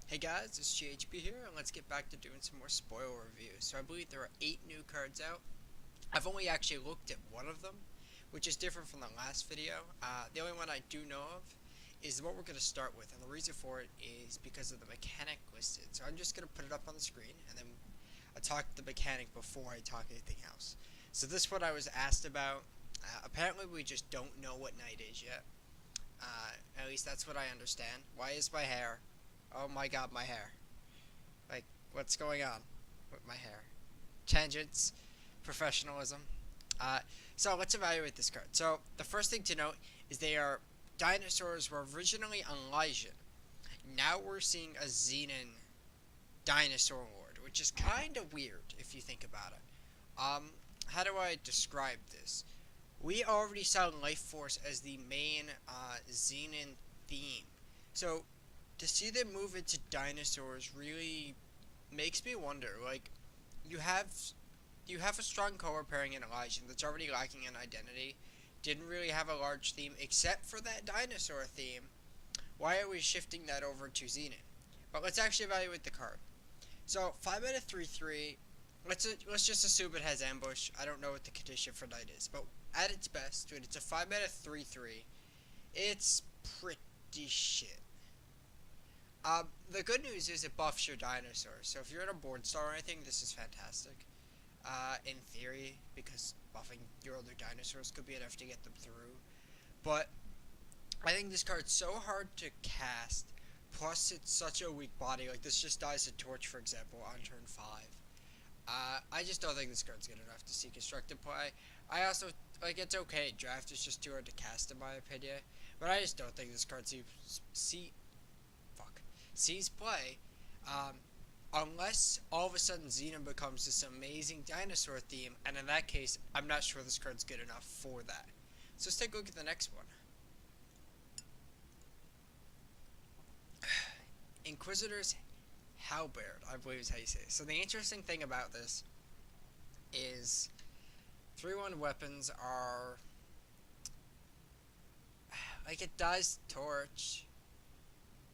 Hey guys, it's GHP here, and let's get back to doing some more spoiler reviews. So I believe there are 8 new cards out. I've only actually looked at one of them, which is different from the last video. The only one I do know of is what we're going to start with, and the reason for it is because of the mechanic listed. So I'm just going to put it up on the screen, and then I'll talk the mechanic before I talk anything else. So this one I was asked about. Apparently we just don't know what night is yet. At least that's what I understand. Why is my hair? Oh my god, my hair. Like, what's going on with my hair? Tangents, professionalism. Uh, so let's evaluate this card. So the first thing to note is dinosaurs were originally Elysian. Now we're seeing a Xenon dinosaur lord, which is kind of weird if you think about it. How do I describe this? We already saw Life Force as the main Xenon theme. So to see them move into dinosaurs really makes me wonder. Like, you have a strong color pairing in Elysian that's already lacking in identity. Didn't really have a large theme except for that dinosaur theme. Why are we shifting that over to Xenon? But let's actually evaluate the card. So 5-mana 3/3. Let's just assume it has ambush. I don't know what the condition for night is, but at its best, when it's a 5-mana 3/3, it's pretty shit. The good news is it buffs your dinosaurs. So if you're in a board star or anything, this is fantastic. In theory, because buffing your other dinosaurs could be enough to get them through. But I think this card's so hard to cast, plus it's such a weak body. Like, this just dies a torch, for example, on turn 5. I just don't think this card's good enough to see constructed play. I also, like, it's okay. Draft is just too hard to cast, in my opinion. But I just don't think this card sees play, unless all of a sudden Xenon becomes this amazing dinosaur theme, and in that case, I'm not sure this card's good enough for that. So let's take a look at the next one. Inquisitor's Halberd, I believe is how you say it. So the interesting thing about this is 3/1 weapons are, like, it does torch,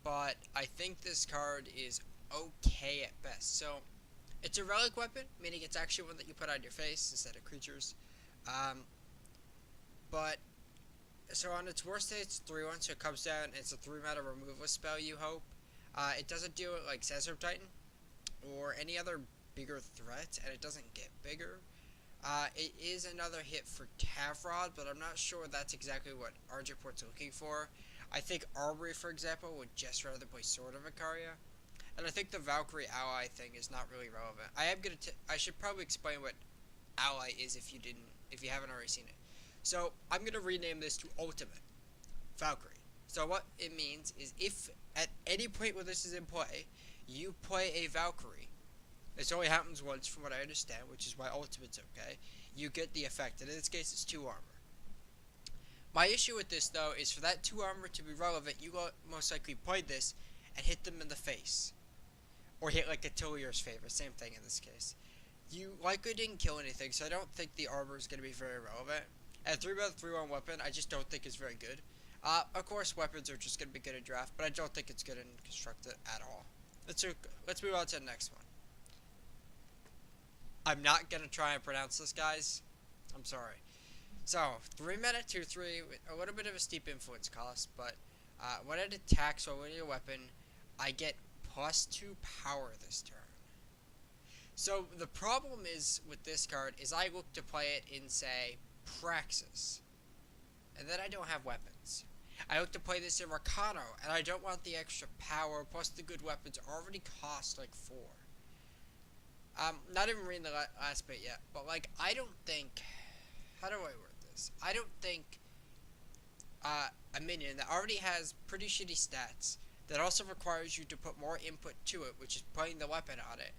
but I think this card is okay at best. So it's a relic weapon, meaning it's actually one that you put on your face instead of creatures. But so on its worst day, it's 3/1, so it comes down. It's a 3-mana removal spell. You hope it doesn't deal with like Sensor Titan or any other bigger threat, and it doesn't get bigger. It is another hit for Tavrod, but I'm not sure that's exactly what Arjaport's looking for. I think Arbery, for example, would just rather play Sword of Icaria. And I think the Valkyrie ally thing is not really relevant. I should probably explain what ally is if you haven't already seen it. So I'm gonna rename this to Ultimate Valkyrie. So what it means is if at any point where this is in play, you play a Valkyrie, this only happens once from what I understand, which is why Ultimate's okay, you get the effect, and in this case it's 2 armor. My issue with this, though, is for that 2 armor to be relevant, you most likely played this and hit them in the face. Or hit, like, Attilier's favor, same thing in this case. You likely didn't kill anything, so I don't think the armor is going to be very relevant. And 3-mana 3/1 weapon, I just don't think is very good. Of course, weapons are just going to be good in draft, but I don't think it's good in constructed at all. Let's move on to the next one. I'm not going to try and pronounce this, guys. I'm sorry. So, 3-mana 2/3 with a little bit of a steep influence cost, but when it attacks or winning a weapon, I get +2 power this turn. So the problem is with this card is I look to play it in, say, Praxis, and then I don't have weapons. I look to play this in Rakano, and I don't want the extra power, plus the good weapons already cost like 4. Not even reading the last bit yet, but like, I don't think, how do I word this? I don't think a minion that already has pretty shitty stats, that also requires you to put more input to it, which is putting the weapon on it,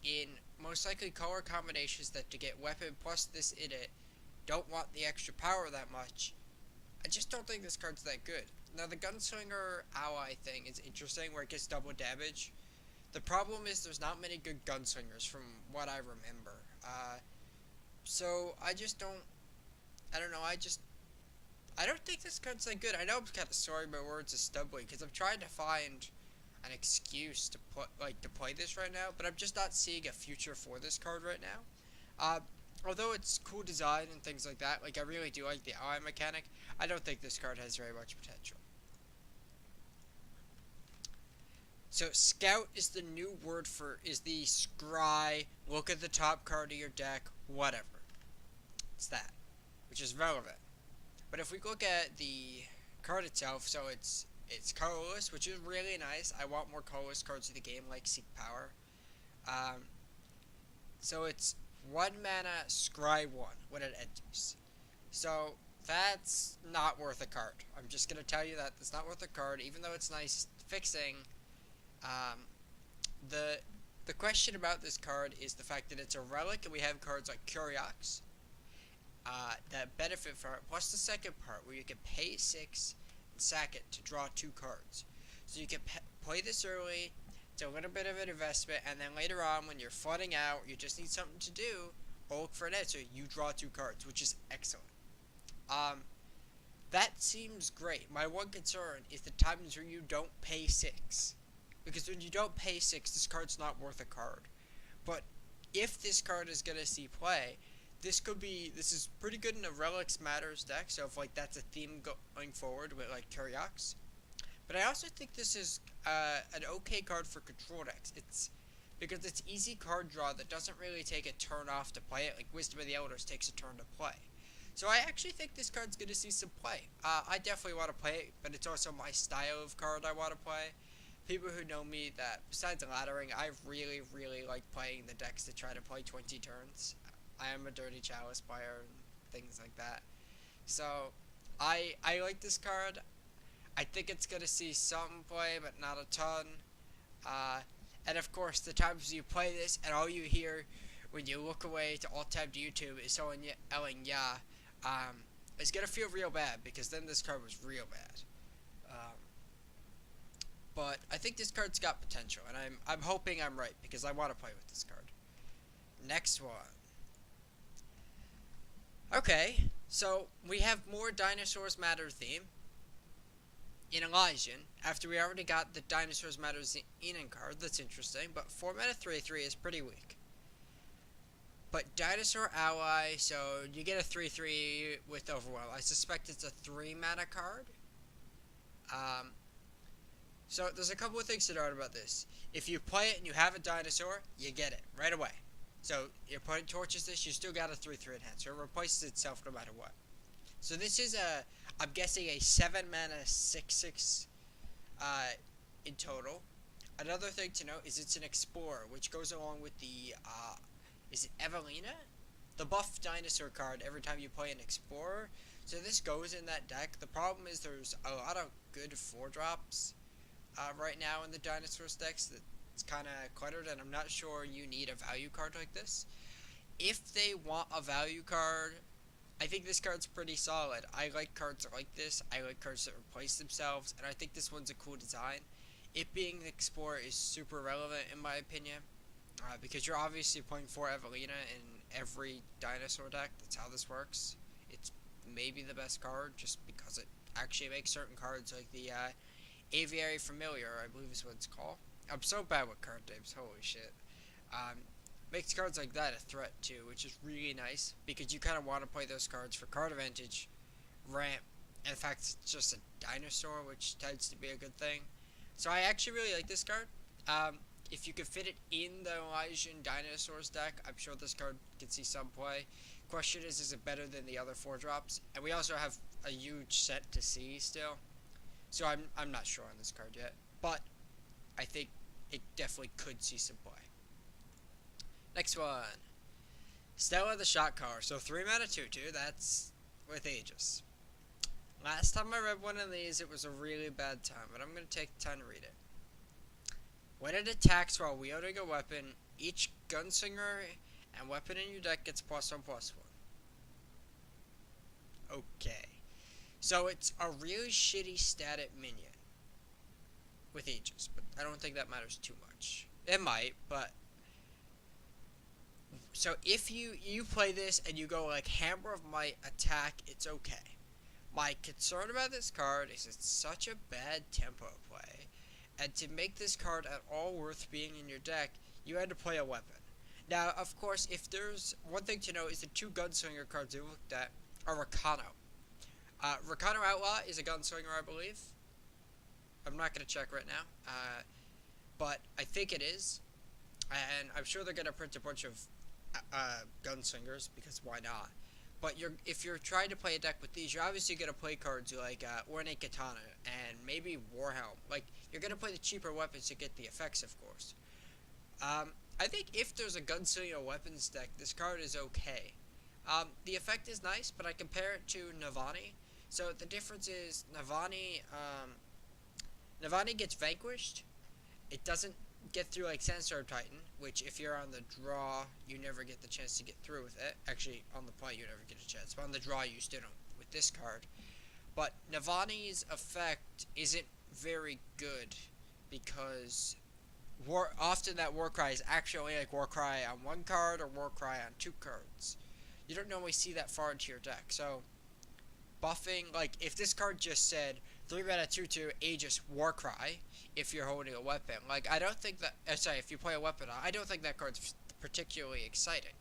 in most likely color combinations that to get weapon plus this in it, don't want the extra power that much. I just don't think this card's that good. Now the Gunslinger ally thing is interesting, where it gets double damage. The problem is there's not many good gunslingers from what I remember. So I just don't, I don't know, I don't think this card's that good. I know I'm kind of sorry my words are stumbling, because I'm trying to find an excuse to play this right now, but I'm just not seeing a future for this card right now. Uh, Although it's cool design and things like that, like I really do like the ally mechanic, I don't think this card has very much potential. So Scout is the new word is the scry, look at the top card of your deck, whatever. It's that, which is relevant. But if we look at the card itself, so it's colorless, which is really nice. I want more colorless cards in the game, like Seek Power. Um, so it's 1 mana, scry 1 when it enters. So that's not worth a card. I'm just gonna tell you that it's not worth a card, even though it's nice fixing. Um, the question about this card is the fact that it's a relic, and we have cards like Curiox that benefit from it. Plus the second part, where you can pay 6 and sack it to draw 2 cards. So you can play this early. It's a little bit of an investment, and then later on, when you're flooding out, you just need something to do, or look for an answer, you draw 2 cards, which is excellent. That seems great. My one concern is the times where you don't pay 6. Because when you don't pay 6, this card's not worth a card. But if this card is going to see play, this is pretty good in a Relics Matters deck, so if like that's a theme going forward with like Curiox. But I also think this is an okay card for control decks. Because it's easy card draw that doesn't really take a turn off to play it, like Wisdom of the Elders takes a turn to play. So I actually think this card's going to see some play. I definitely want to play it, but it's also my style of card I want to play. People who know me, that besides laddering, I really, really like playing the decks to try to play 20 turns. I am a Dirty Chalice player and things like that. So I like this card. I think it's going to see some play, but not a ton. And of course, the times you play this and all you hear when you look away to alt-tab to YouTube is someone yelling, yeah, it's going to feel real bad, because then this card was real bad. But I think this card's got potential, and I'm hoping I'm right, because I want to play with this card. Next one. Okay, so we have more Dinosaurs Matter theme in Elysian, after we already got the Dinosaurs Matter Zenon card. That's interesting, but 4 mana 3/3 is pretty weak. But Dinosaur Ally, so you get a 3/3 with Overwhelm. I suspect it's a 3 mana card. So there's a couple of things to note about this. If you play it and you have a dinosaur, you get it right away. So your opponent torches this, you still got a 3/3 enhancer. It replaces itself no matter what. So this is I'm guessing a 7 mana 6/6 in total. Another thing to note is it's an Explorer, which goes along with the, is it Evelina? The buff dinosaur card every time you play an Explorer. So this goes in that deck. The problem is there's a lot of good 4-drops right now in the Dinosaurs decks. It's kind of cluttered, and I'm not sure you need a value card like this. If they want a value card, I think this card's pretty solid. I like cards like this. I like cards that replace themselves, and I think this one's a cool design. It being the Explorer is super relevant in my opinion, because you're obviously playing for Evelina in every dinosaur deck. That's how this works. It's maybe the best card just because it actually makes certain cards like the Aviary Familiar, I believe is what it's called. I'm so bad with card names, holy shit. Makes cards like that a threat too, which is really nice, because you kind of want to play those cards for card advantage, ramp, and in fact it's just a dinosaur, which tends to be a good thing. So I actually really like this card. If you could fit it in the Elysian Dinosaurs deck, I'm sure this card could see some play. Question is it better than the other 4-drops? And we also have a huge set to see still. So I'm not sure on this card yet, but I think it definitely could see some play. Next one, Stella the Shot Caller. So 3 mana 2/2. That's with Aegis. Last time I read one of these, it was a really bad time, but I'm gonna take the time to read it. When it attacks while wielding a weapon, each gunslinger and weapon in your deck gets +1/+1. Okay. So it's a really shitty static minion with Aegis, but I don't think that matters too much. It might, but so if you play this and you go like Hammer of Might attack, it's okay. My concern about this card is it's such a bad tempo play, And to make this card at all worth being in your deck, you had to play a weapon. Now, of course, if there's one thing to know is the two gunslinger cards we looked at are Rakano. Rakano Outlaw is a gunslinger, I believe. I'm not going to check right now, but I think it is. And I'm sure they're going to print a bunch of gunslingers, because why not? But if you're trying to play a deck with these, you're obviously going to play cards like Ornate Katana and maybe Warhelm. Like, you're going to play the cheaper weapons to get the effects, of course. I think if there's a gunslinger weapons deck, this card is okay. The effect is nice, but I compare it to Navani. So the difference is Navani gets vanquished. It doesn't get through like Sandstorm Titan, which if you're on the draw, you never get the chance to get through with it. Actually, on the play, you never get a chance, but on the draw, you still don't with this card. But Navani's effect isn't very good because often that Warcry is actually like Warcry on one card or Warcry on two cards. You don't normally see that far into your deck, so buffing, like if this card just said 3 mana 2/2 Aegis Warcry, if you're holding a weapon, like I don't think that, if you play a weapon, I don't think that card's particularly exciting.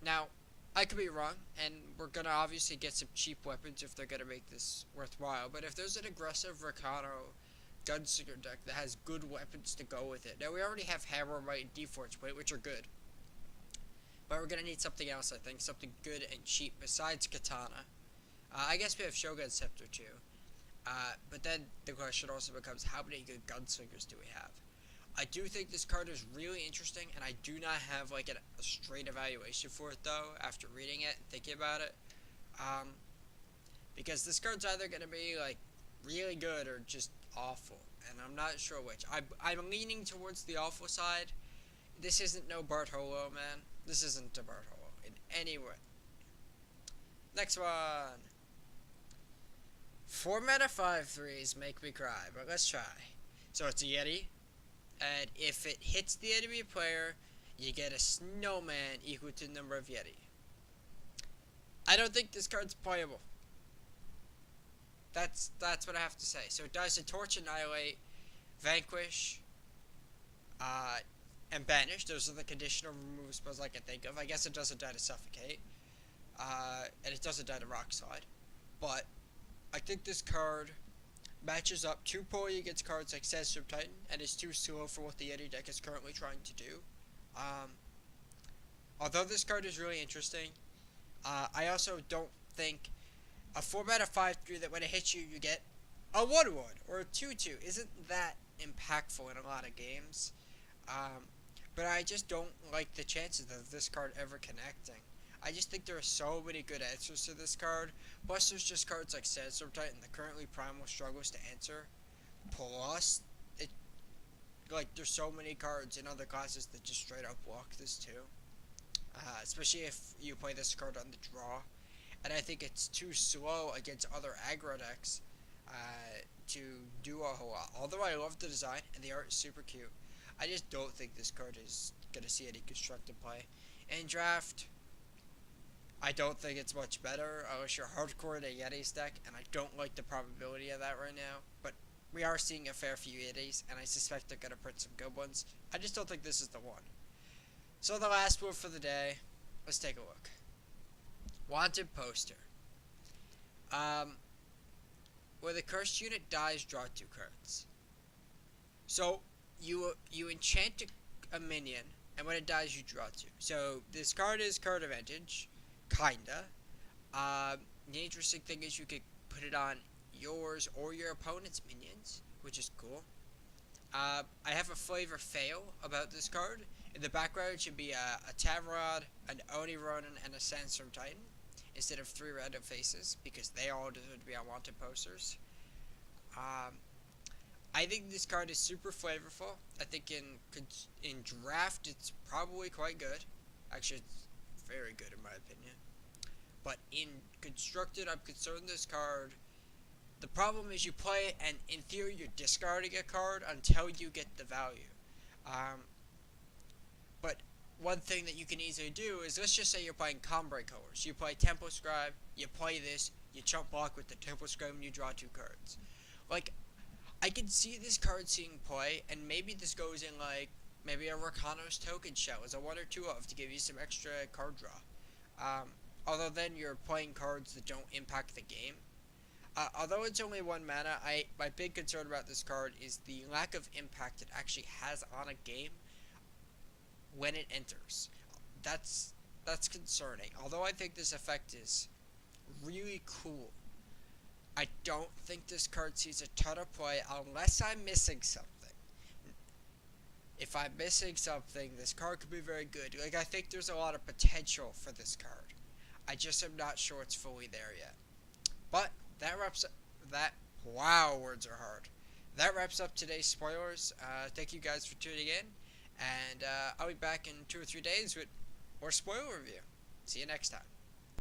Now, I could be wrong, and we're gonna obviously get some cheap weapons if they're gonna make this worthwhile, but if there's an aggressive Rakano Gunslinger deck that has good weapons to go with it, now we already have Hammer, Might, and Deforge Plate, which are good, but we're gonna need something else, I think, something good and cheap besides Katana. I guess we have Shogun Scepter too. But then the question also becomes, how many good gunslingers do we have? I do think this card is really interesting, and I do not have like a straight evaluation for it though after reading it and thinking about it. Because this card's either gonna be like really good or just awful, and I'm not sure which. I'm leaning towards the awful side. This isn't no Bartolo, man. This isn't a Bartolo in any way. Next one. 4 mana 5/3s make me cry, but let's try. So it's a Yeti, and if it hits the enemy player, you get a snowman equal to the number of Yeti. I don't think this card's playable. That's what I have to say. So it does a Torch, Annihilate, Vanquish, and Banish. Those are the conditional remove spells I can think of. I guess it doesn't die to Suffocate, and it doesn't die to Rock Slide, but I think this card matches up too poorly against cards like Sandstorm Titan and is too slow for what the Yeti deck is currently trying to do. Although this card is really interesting, I also don't think a 4 mana 5/3 that when it hits you, you get a 1/1 or a 2/2 isn't that impactful in a lot of games. But I just don't like the chances of this card ever connecting. I just think there are so many good answers to this card. Plus, there's just cards like Sandstorm Titan that currently Primal struggles to answer. Plus, there's so many cards in other classes that just straight up block this too. Especially if you play this card on the draw. And I think it's too slow against other aggro decks to do a whole lot. Although I love the design and the art is super cute, I just don't think this card is going to see any constructed play. In draft, I don't think it's much better unless you're hardcore in a Yeti's deck, and I don't like the probability of that right now. But we are seeing a fair few Yetis, and I suspect they're going to print some good ones. I just don't think this is the one. So the last one for the day, let's take a look. Wanted Poster. Where the cursed unit dies, draw 2 cards. So you enchant a minion, and when it dies, you draw 2. So this card is card advantage. Kinda. The interesting thing is you could put it on yours or your opponent's minions, which is cool. I have a flavor fail about this card. In the background, it should be a Tavarod, an Oni Ronin, and a Sandstorm Titan, instead of 3 random faces, because they all deserve to be on wanted posters. I think this card is super flavorful. I think in draft, it's probably quite good. Actually, it's very good in my opinion. But in constructed, I'm concerned this card. The problem is you play it, and in theory, you're discarding a card until you get the value. But one thing that you can easily do is, let's just say you're playing Combray colors. You play Temple Scribe, you play this, you chump block with the Temple Scribe, and you draw 2 cards. Like, I can see this card seeing play, and maybe this goes in like maybe a Rakano's token shell as a 1 or 2 of to give you some extra card draw. Although then you're playing cards that don't impact the game. Although it's only 1 mana, my big concern about this card is the lack of impact it actually has on a game when it enters. That's concerning. Although I think this effect is really cool, I don't think this card sees a ton of play unless I'm missing something. If I'm missing something, this card could be very good. Like, I think there's a lot of potential for this card. I just am not sure it's fully there yet. But that wraps up that. Wow, words are hard. That wraps up today's spoilers. Thank you guys for tuning in, and I'll be back in 2 or 3 days with more spoiler review. See you next time.